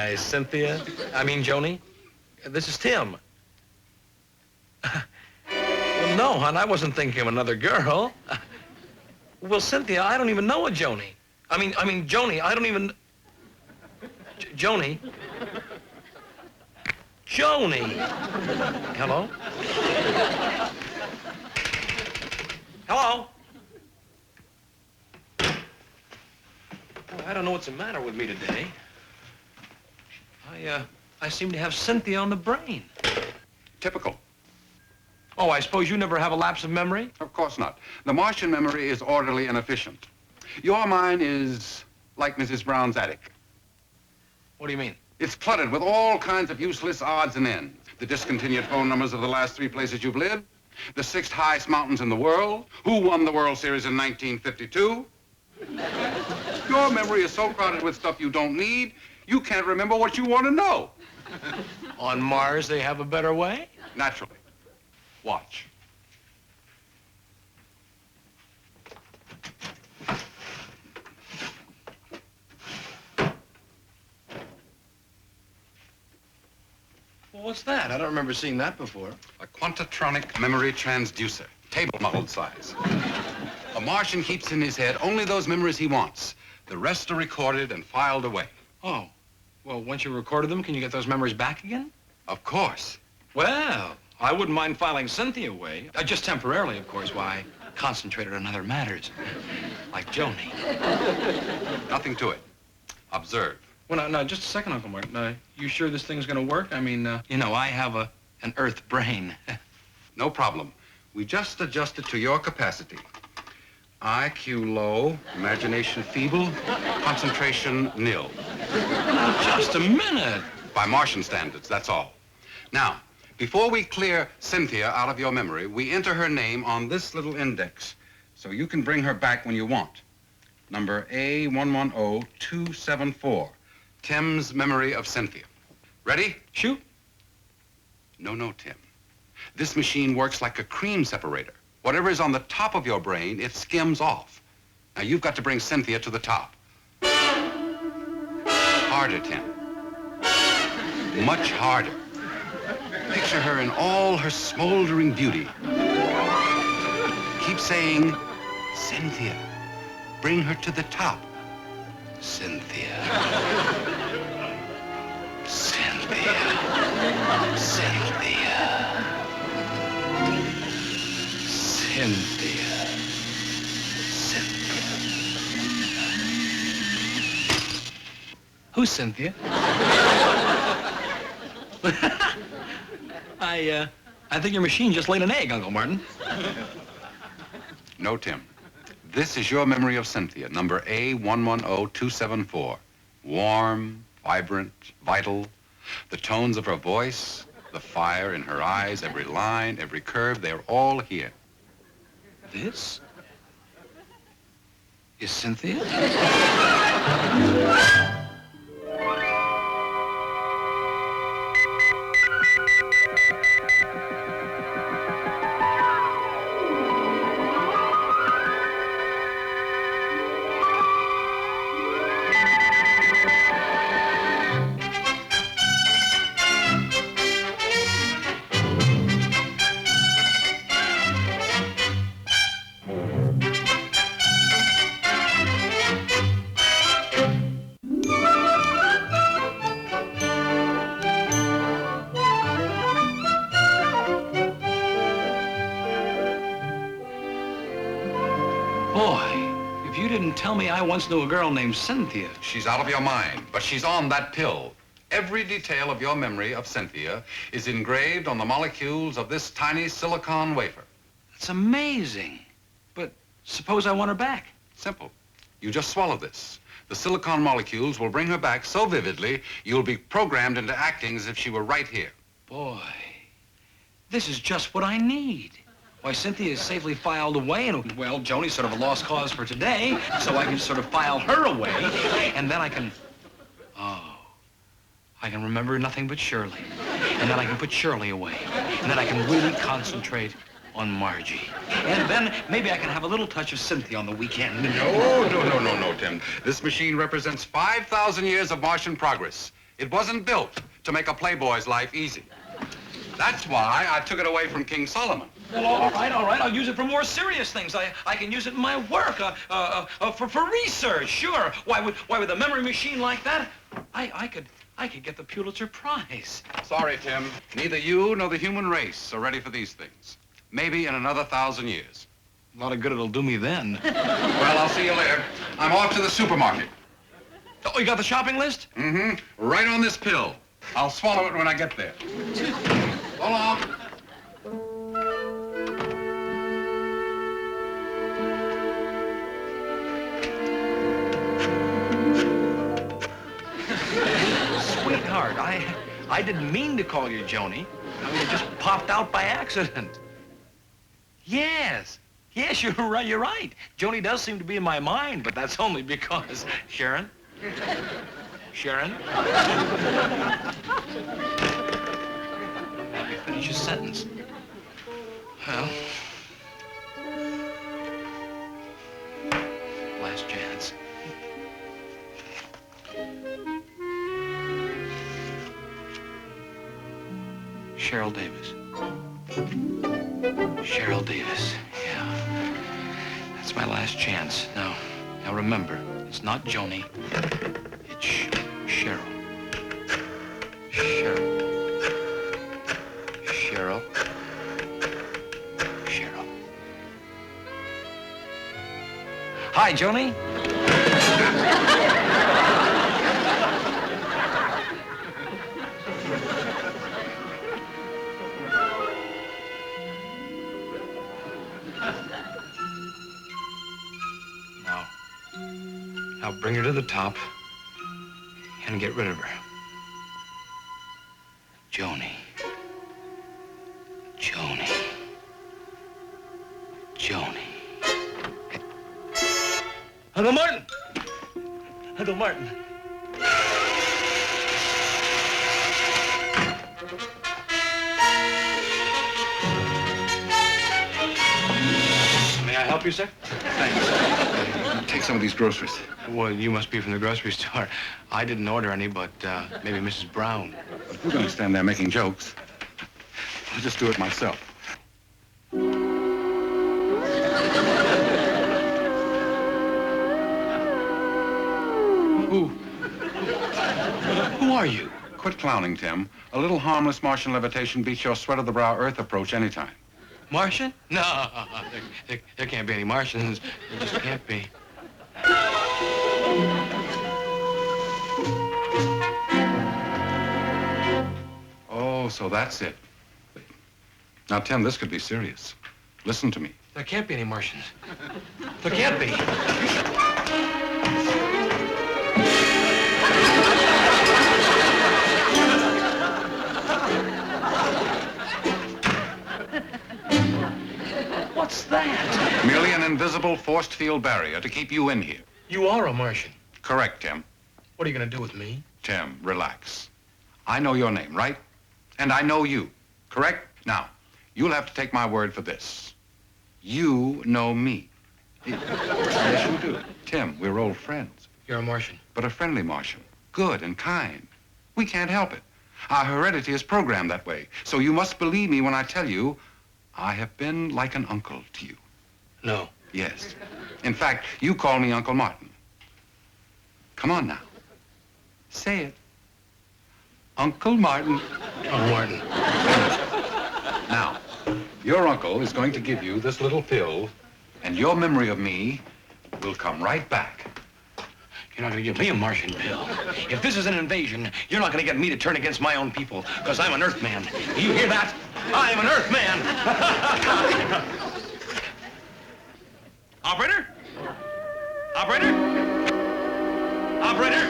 Hi, Cynthia. I mean, Joni. This is Tim. Well, no, hon, I wasn't thinking of another girl. Well, Cynthia, I don't even know a Joni. I mean, Joni, I don't even... Joni? Joni! Hello? Hello? Well, I don't know what's the matter with me today. I seem to have Cynthia on the brain. Typical. Oh, I suppose you never have a lapse of memory? Of course not. The Martian memory is orderly and efficient. Your mind is like Mrs. Brown's attic. What do you mean? It's cluttered with all kinds of useless odds and ends. The discontinued phone numbers of the last 3 places you've lived, the 6th highest mountains in the world, who won the World Series in 1952. Your memory is so crowded with stuff you don't need, you can't remember what you want to know. On Mars, they have a better way? Naturally. Watch. Well, what's that? I don't remember seeing that before. A quantatronic memory transducer, table model size. A Martian keeps in his head only those memories he wants. The rest are recorded and filed away. Oh. Well, once you recorded them, can you get those memories back again? Of course. Well, I wouldn't mind filing Cynthia away. Just temporarily, of course, while I concentrated on other matters. Like Joni. Nothing to it. Observe. Well, no, just a second, Uncle Martin. You sure this thing's gonna work? I mean, you know, I have an Earth brain. No problem. We just adjust it to your capacity. IQ low, imagination feeble, concentration nil. Now, just a minute. By Martian standards, that's all. Now, before we clear Cynthia out of your memory, we enter her name on this little index, so you can bring her back when you want. Number A110274, Tim's memory of Cynthia. Ready? Shoot. No, Tim. This machine works like a cream separator. Whatever is on the top of your brain, it skims off. Now, you've got to bring Cynthia to the top. Harder, Tim. Much harder. Picture her in all her smoldering beauty. Keep saying, Cynthia. Bring her to the top. Cynthia. Cynthia. Cynthia. Cynthia. Cynthia. Who's Cynthia? I think your machine just laid an egg, Uncle Martin. No, Tim. This is your memory of Cynthia, number A110274. Warm, vibrant, vital. The tones of her voice, the fire in her eyes, every line, every curve, they're all here. This is Cynthia? Boy, if you didn't tell me I once knew a girl named Cynthia. She's out of your mind, but she's on that pill. Every detail of your memory of Cynthia is engraved on the molecules of this tiny silicon wafer. That's amazing. But suppose I want her back? Simple. You just swallow this. The silicon molecules will bring her back so vividly, you'll be programmed into acting as if she were right here. Boy, this is just what I need. Why, Cynthia is safely filed away, and, well, Joni's sort of a lost cause for today, so I can sort of file her away, and then I can... Oh, I can remember nothing but Shirley. And then I can put Shirley away. And then I can really concentrate on Margie. And then maybe I can have a little touch of Cynthia on the weekend. No, Tim. This machine represents 5,000 years of Martian progress. It wasn't built to make a playboy's life easy. That's why I took it away from King Solomon. Well, all right. I'll use it for more serious things. I can use it in my work, for research, sure. Why, with a memory machine like that, I could get the Pulitzer Prize. Sorry, Tim. Neither you nor the human race are ready for these things. Maybe in another 1,000 years. A lot of good it'll do me then. Well, I'll see you later. I'm off to the supermarket. Oh, you got the shopping list? Mm-hmm. Right on this pill. I'll swallow it when I get there. So long. Sweetheart, I didn't mean to call you Joni. I mean, it just popped out by accident. Yes, you're right. You're right. Joni does seem to be in my mind, but that's only because Sharon. Sharon. Let me finish your sentence. Well, last chance. Cheryl Davis. Cheryl Davis, yeah. That's my last chance. Now remember, it's not Joni. It's Cheryl. Cheryl. Hi, Joni. Now bring her to the top and get rid of her. Joni. Uncle Martin! Uncle Martin. May I help you, sir? Thanks. Take some of these groceries. Well, you must be from the grocery store. I didn't order any, but maybe Mrs. Brown. If you're going to stand there making jokes, I'll just do it myself. Who are you? Quit clowning, Tim. A little harmless Martian levitation beats your sweat-of-the-brow Earth approach anytime. Martian? No, there can't be any Martians. There just can't be. Oh, so that's it. Now, Tim, this could be serious. Listen to me. There can't be any Martians. There can't be. What's that? Merely an invisible forced field barrier to keep you in here. You are a Martian. Correct, Tim. What are you going to do with me? Tim, relax. I know your name, right? And I know you, correct? Now, you'll have to take my word for this. You know me. Yes, you do. Tim, we're old friends. You're a Martian. But a friendly Martian. Good and kind. We can't help it. Our heredity is programmed that way. So you must believe me when I tell you I have been like an uncle to you. No. Yes. In fact, you call me Uncle Martin. Come on now. Say it. Uncle Martin. Uncle Martin. Now, your uncle is going to give you this little pill, and your memory of me will come right back. You're not going to give me a Martian pill. If this is an invasion, you're not going to get me to turn against my own people, because I'm an Earthman. You hear that? I'm an Earthman. Operator? Operator? Operator? Operator?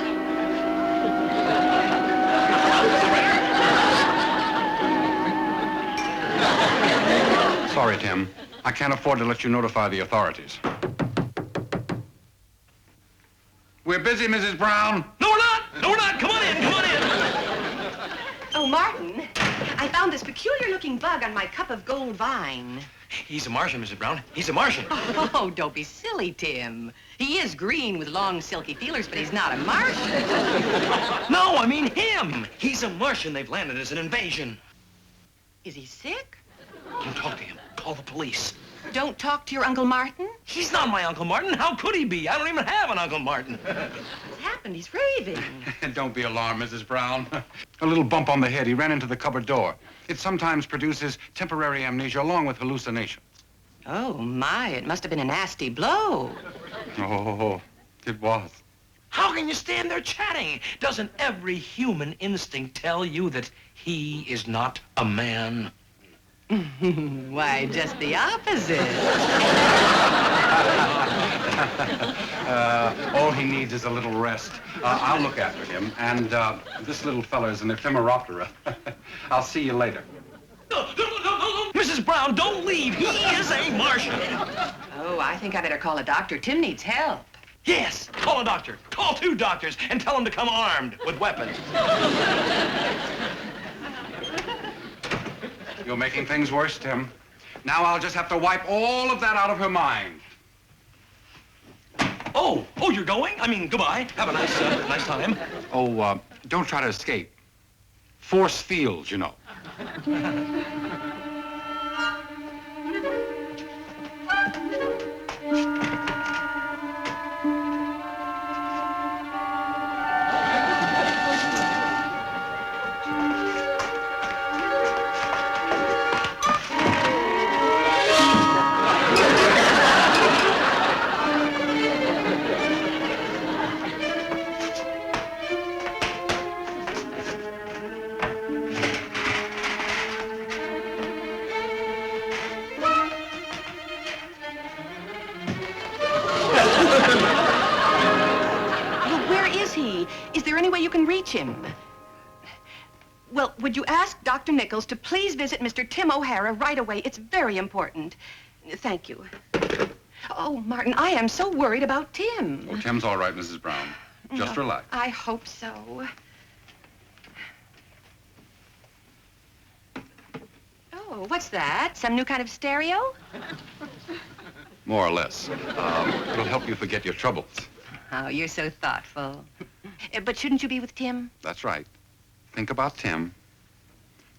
Sorry, Tim. I can't afford to let you notify the authorities. We're busy, Mrs. Brown. No, we're not. No, we're not. Come on in. Come on in. Oh, Martin, I found found this peculiar-looking bug on my cup of gold vine. He's a Martian, Mrs. Brown. He's a Martian. Oh, don't be silly, Tim. He is green with long, silky feelers, but he's not a Martian. No, I mean him. He's a Martian. They've landed as an invasion. Is he sick? Don't talk to him. Call the police. Don't talk to your Uncle Martin? He's not my Uncle Martin. How could he be? I don't even have an Uncle Martin. What's happened? He's raving. Don't be alarmed, Mrs. Brown. A little bump on the head. He ran into the cupboard door. It sometimes produces temporary amnesia along with hallucinations. Oh, my, it must have been a nasty blow. Oh, it was. How can you stand there chatting? Doesn't every human instinct tell you that he is not a man? Why, just the opposite. All he needs is a little rest. I'll look after him. And this little fella's an ephemeroptera. I'll see you later. Mrs. Brown, don't leave. He is a Martian. Oh, I think I better call a doctor. Tim needs help. Yes, call a doctor. Call 2 doctors and tell them to come armed with weapons. You're making things worse, Tim. Now I'll just have to wipe all of that out of her mind. Oh, you're going? I mean, goodbye. Have a nice time. Oh, don't try to escape. Force fields, you know. Him. Well, would you ask Dr. Nichols to please visit Mr. Tim O'Hara right away? It's very important. Thank you. Oh, Martin, I am so worried about Tim. Oh, Tim's all right, Mrs. Brown. Just relax. I hope so. Oh, what's that? Some new kind of stereo? More or less. It'll help you forget your troubles. Oh, you're so thoughtful. But shouldn't you be with Tim? That's right. Think about Tim.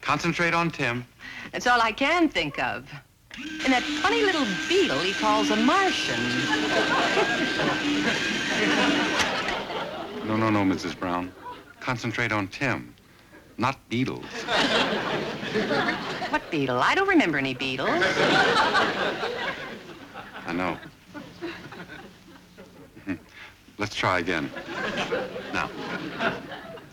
Concentrate on Tim. That's all I can think of. And that funny little beetle he calls a Martian. No, Mrs. Brown. Concentrate on Tim, not beetles. What beetle? I don't remember any beetles. I know. Let's try again. Now,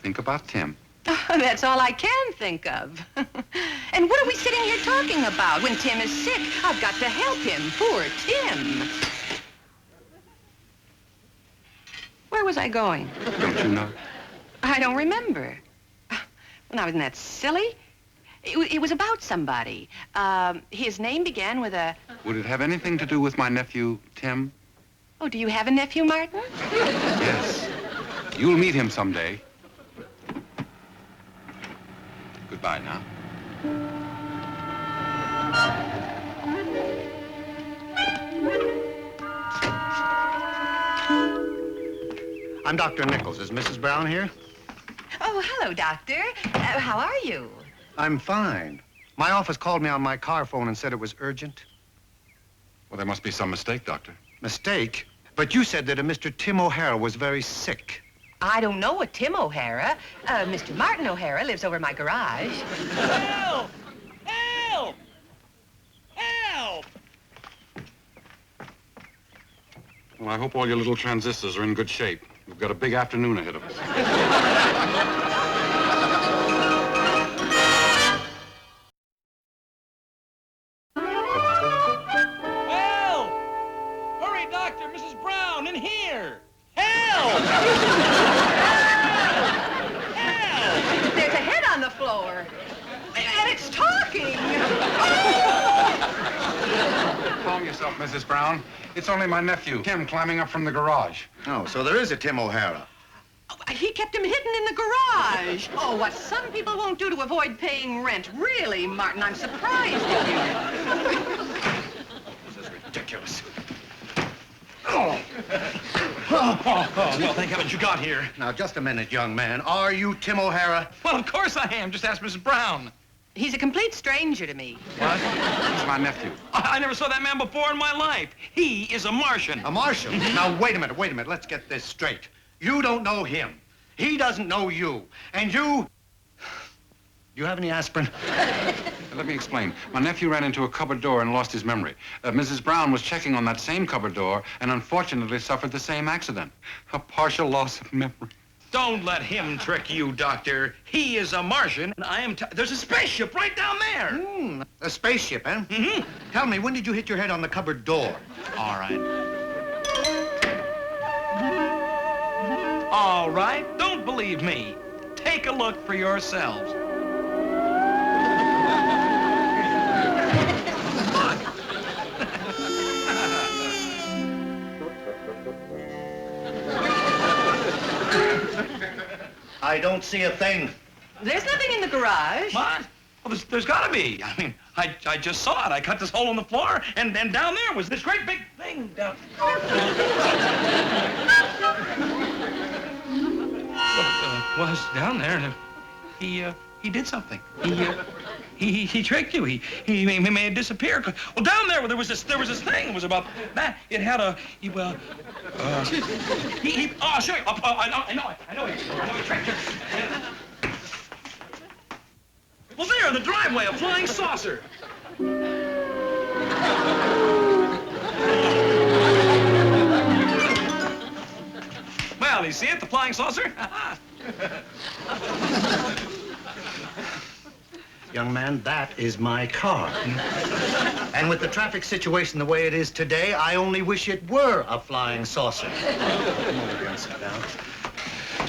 think about Tim. Oh, that's all I can think of. And what are we sitting here talking about? When Tim is sick, I've got to help him. Poor Tim. Where was I going? Don't you know? I don't remember. Well, now, isn't that silly? It was about somebody. His name began with a... Would it have anything to do with my nephew, Tim? Oh, do you have a nephew, Martin? Yes. You'll meet him someday. Goodbye now. I'm Dr. Nichols. Is Mrs. Brown here? Oh, hello, Doctor. How are you? I'm fine. My office called me on my car phone and said it was urgent. Well, there must be some mistake, Doctor. Mistake? But you said that a Mr. Tim O'Hara was very sick. I don't know a Tim O'Hara. Mr. Martin O'Hara lives over my garage. Help! Help! Help! Well, I hope all your little transistors are in good shape. We've got a big afternoon ahead of us. Mrs. Brown. It's only my nephew, Tim, climbing up from the garage. Oh, so there is a Tim O'Hara. Oh, he kept him hidden in the garage. Oh, what some people won't do to avoid paying rent. Really, Martin, I'm surprised at you. This is ridiculous. Oh, well, thank heavens you got here. Now, just a minute, young man. Are you Tim O'Hara? Well, of course I am. Just ask Mrs. Brown. He's a complete stranger to me. What? He's my nephew. I never saw that man before in my life. He is a Martian. A Martian? Now, wait a minute. Let's get this straight. You don't know him. He doesn't know you. And you... Do you have any aspirin? Let me explain. My nephew ran into a cupboard door and lost his memory. Mrs. Brown was checking on that same cupboard door and unfortunately suffered the same accident. A partial loss of memory. Don't let him trick you, Doctor. He is a Martian, and I am... There's a spaceship right down there. A spaceship, eh? Mm-hmm. Tell me, when did you hit your head on the cupboard door? All right. All right. Don't believe me. Take a look for yourselves. I don't see a thing. There's nothing in the garage. What? Well, there's got to be. I mean, I just saw it. I cut this hole in the floor, and then down there was this great big thing down. Was down there, and he did something. He tricked you. He made it disappear. Well, down there there was this thing. It was about that. It had a I'll show you. I know he tricked you. Well, there in the driveway, a flying saucer. Well, you see it, the flying saucer? Young man, that is my car. And with the traffic situation the way it is today, I only wish it were a flying saucer. Come over here and sit down.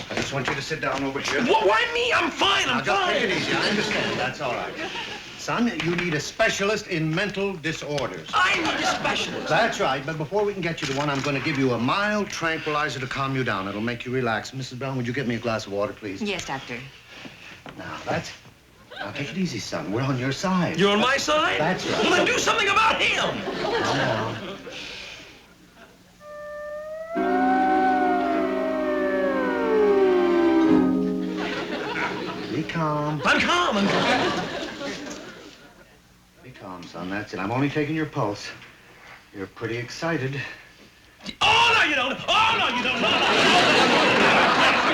I just want you to sit down over here. Why me? I'm fine, I'm Now, just fine. take it easy. I understand. That's all right. Son, you need a specialist in mental disorders. I need a specialist. That's right, but before we can get you to one, I'm going to give you a mild tranquilizer to calm you down. It'll make you relax. Mrs. Brown, would you get me a glass of water, please? Yes, Doctor. Now, take it easy, son. We're on your side. You're on my side? That's right. Well, then do something about him. Come on. Be calm. I'm calm. Be calm, son. That's it. I'm only taking your pulse. You're pretty excited. Oh, no, you don't. Oh, no, you don't. No.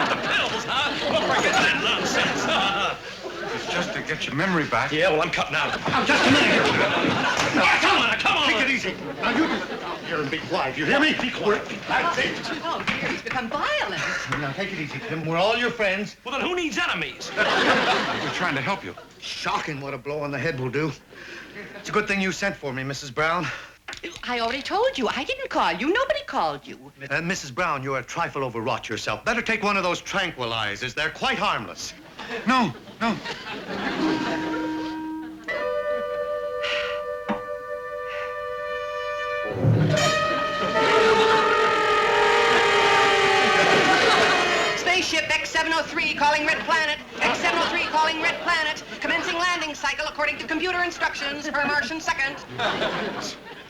The pills, huh? Well, forget that nonsense. It's just to get your memory back. Yeah, well, I'm cutting out. Now, just a minute. Come on. Take it easy. Now, you just sit down here and be quiet. You hear me? Be quiet. That's it. Oh, dear, he's become violent. Now, take it easy, Tim. We're all your friends. Well, then who needs enemies? We're trying to help you. Shocking what a blow on the head will do. It's a good thing you sent for me, Mrs. Brown. I already told you. I didn't call you. Nobody called you. Mrs. Brown, you're a trifle overwrought yourself. Better take one of those tranquilizers. They're quite harmless. No. Spaceship X-703 calling Red Planet. X-703 calling Red Planet. Commencing landing cycle according to computer instructions per Martian second.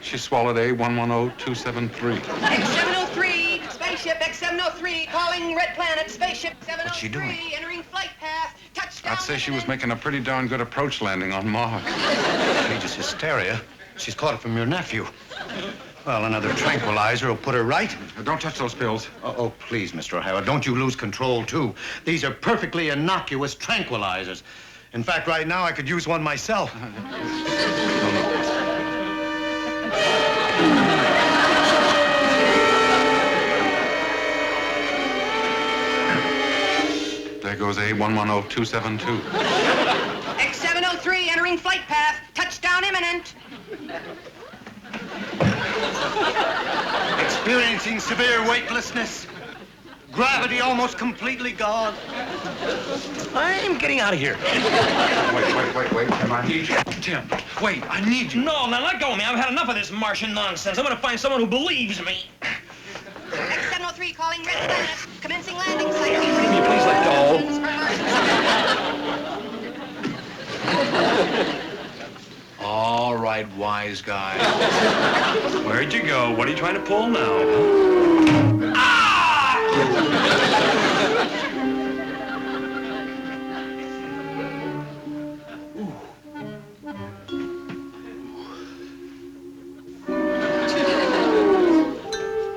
She swallowed A110273. X-703, spaceship X-703 calling Red Planet. Spaceship What's she doing? 703 entering flight path. Touchdown. I'd say she was making a pretty darn good approach landing on Mars. Contagious hysteria. She's caught it from your nephew. Well, another tranquilizer will put her right. Don't touch those pills. Oh, please, Mr. O'Hara, don't you lose control, too. These are perfectly innocuous tranquilizers. In fact, right now, I could use one myself. There goes A110272. X-703 entering flight path. Touchdown imminent. Experiencing severe weightlessness. Gravity almost completely gone. I'm getting out of here. Wait. I need you. Tim, wait, I need you. No, now let go of me. I've had enough of this Martian nonsense. I'm going to find someone who believes me. X-703 calling Red Planet. Commencing landing. landing site. Will you please let go? All right, wise guy. Where'd you go? What are you trying to pull now?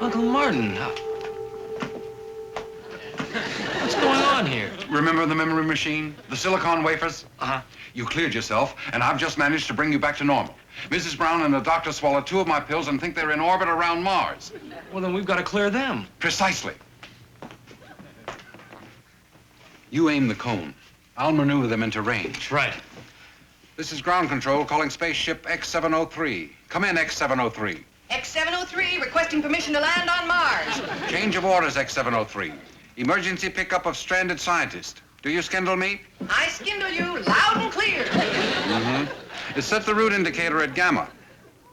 Uncle Martin, what's going on here? Remember the memory machine? The silicon wafers? Uh-huh. You cleared yourself, and I've just managed to bring you back to normal. Mrs. Brown and the doctor swallowed 2 of my pills and think they're in orbit around Mars. Well, then we've got to clear them. Precisely. You aim the cone. I'll maneuver them into range. Right. This is ground control calling spaceship X-703. Come in, X-703. X-703 requesting permission to land on Mars. Change of orders, X-703. Emergency pickup of stranded scientist. Do you skindle me? I skindle you loud and clear. Set the route indicator at Gamma.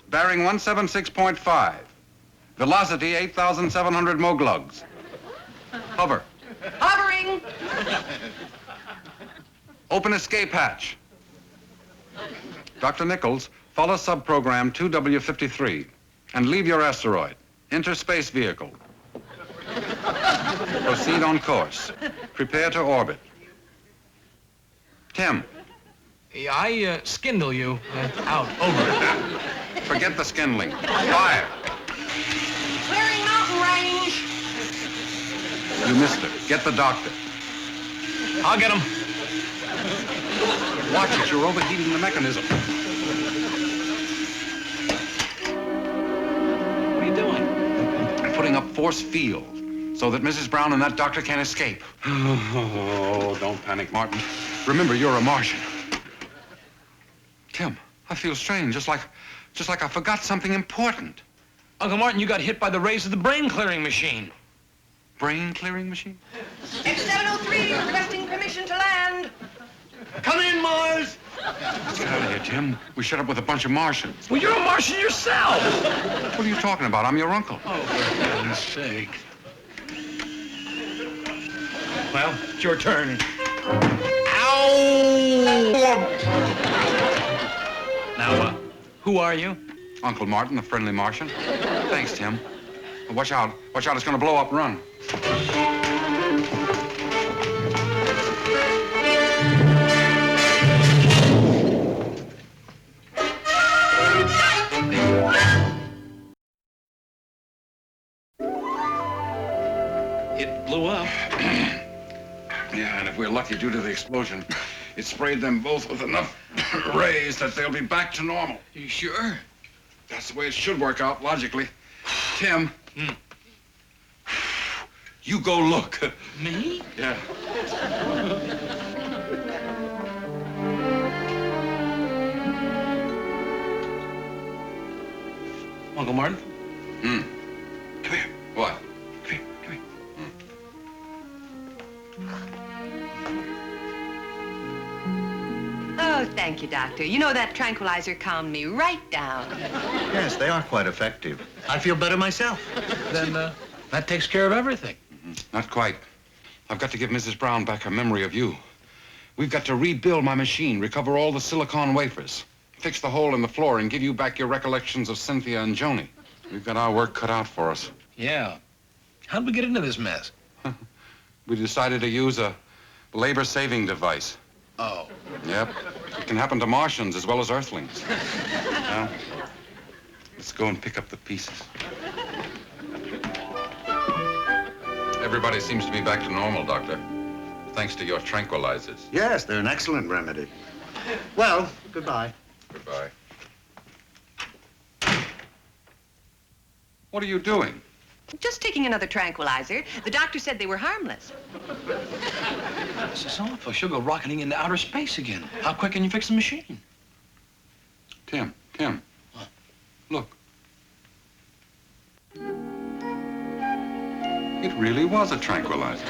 Bearing 176.5. Velocity 8,700 moglugs. Hover. Hovering. Open escape hatch. Dr. Nichols, follow subprogram 2W53 and leave your asteroid. Enter space vehicle. Proceed on course. Prepare to orbit. Tim, I skindle you. Out. Over. forget the skindling. Fire. Clearing mountain range. You missed it. Get the doctor. I'll get him. Watch it. You're overheating the mechanism. What are you doing? I'm putting up force field so that Mrs. Brown and that doctor can escape. Oh, don't panic, Martin. Remember, you're a Martian. Tim, I feel strange, just like I forgot something important. Uncle Martin, you got hit by the rays of the brain-clearing machine. Brain-clearing machine? X-703 requesting permission to land. Come in, Mars! Get out of here, Tim. We shut up with a bunch of Martians. Well, you're a Martian yourself. What are you talking about? I'm your uncle. Oh, for heaven's sake. Well, it's your turn. Now, who are you? Uncle Martin, the friendly Martian. Thanks, Tim. Watch out. Watch out. It's going to blow up. Run. It blew up. Yeah, and if we're lucky due to the explosion, it sprayed them both with enough rays that they'll be back to normal. You sure? That's the way it should work out, logically. Tim. You go look. Me? Yeah. Uncle Martin? Come here. What? Come here. Come here. Oh, thank you, Doctor. You know, that tranquilizer calmed me right down. Yes, they are quite effective. I feel better myself. Then, that takes care of everything. Not quite. I've got to give Mrs. Brown back her memory of you. We've got to rebuild my machine, recover all the silicon wafers, fix the hole in the floor, and give you back your recollections of Cynthia and Joni. We've got our work cut out for us. Yeah. How'd we get into this mess? We decided to use a labor-saving device. Oh. Yep. It can happen to Martians as well as Earthlings. Now, let's go and pick up the pieces. Everybody seems to be back to normal, Doctor. Thanks to your tranquilizers. Yes, they're an excellent remedy. Well, goodbye. Goodbye. What are you doing? Just taking another tranquilizer. The doctor said they were harmless. This is awful. She'll go rocketing into outer space again. How quick can you fix the machine? Tim. What? Look. It really was a tranquilizer.